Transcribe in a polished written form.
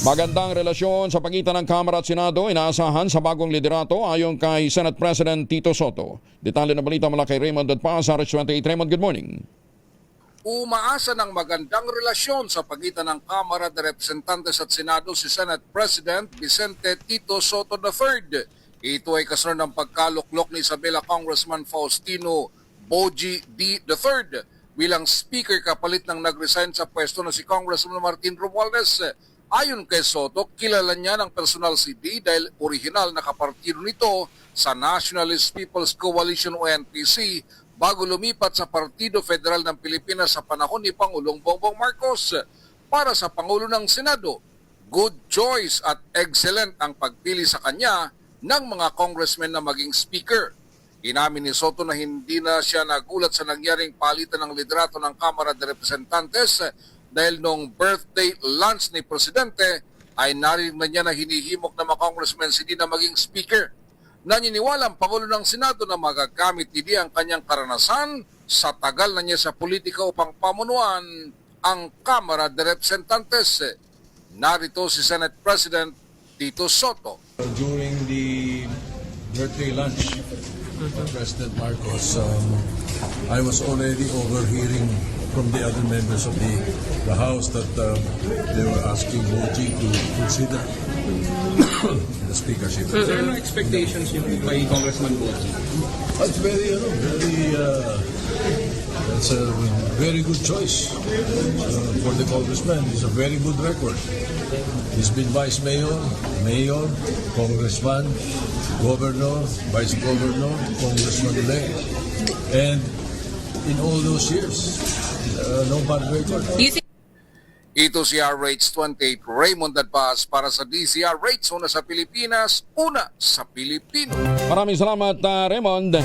Magandang relasyon sa pagitan ng Kamara at Senado inaasahan sa bagong liderato ayon kay Senate President Tito Soto. Detalye na balita mula kay Raymond Dadpa sa RH28. Raymond, good morning. Umaasa ng magandang relasyon sa pagitan ng Kamara de Representantes at Senado si Senate President Vicente Tito Soto III. Ito ay kasunod ng pagkaluklok ni Isabela Congressman Faustino Bogie D. III bilang Speaker kapalit ng nag-resign sa pwesto na si Congressman Martin Romualdez. Ayon kay Soto, kilala niya ng personal si D dahil orihinal na kapartido nito sa Nationalist People's Coalition o NPC bago lumipat sa Partido Federal ng Pilipinas sa panahon ni Pangulong Bongbong Marcos. Para sa Pangulo ng Senado, good choice at excellent ang pagpili sa kanya ng mga congressmen na maging speaker. Inamin ni Soto na hindi na siya nagulat sa nangyaring palitan ng liderato ng Kamara de Representantes dahil noong birthday lunch ni Presidente ay narinig na niya na hinihimok na mga congressmen si D na maging speaker. Naniniwala ang Pangulo ng Senado na magagamit ni D ang kanyang karanasan sa tagal na niya sa politika upang pamunuan ang Kamara de Representantes. Narito si Senate President Tito Soto. During the birthday lunch of President Marcos, I was already overhearing from the other members of the House that they were asking Bogie to consider the speakership. Is there no expectations yung by Congressman Bogie? That's that's a very good choice for the congressman. He's a very good record. He's been vice mayor, mayor, congressman, governor, vice governor, congressman-elect, and in all those years, no bad record. Ito si RH28 Raymond Dadbas para sa DZRH, una sa Pilipinas, una sa Pilipino. Maraming salamat, Raymond.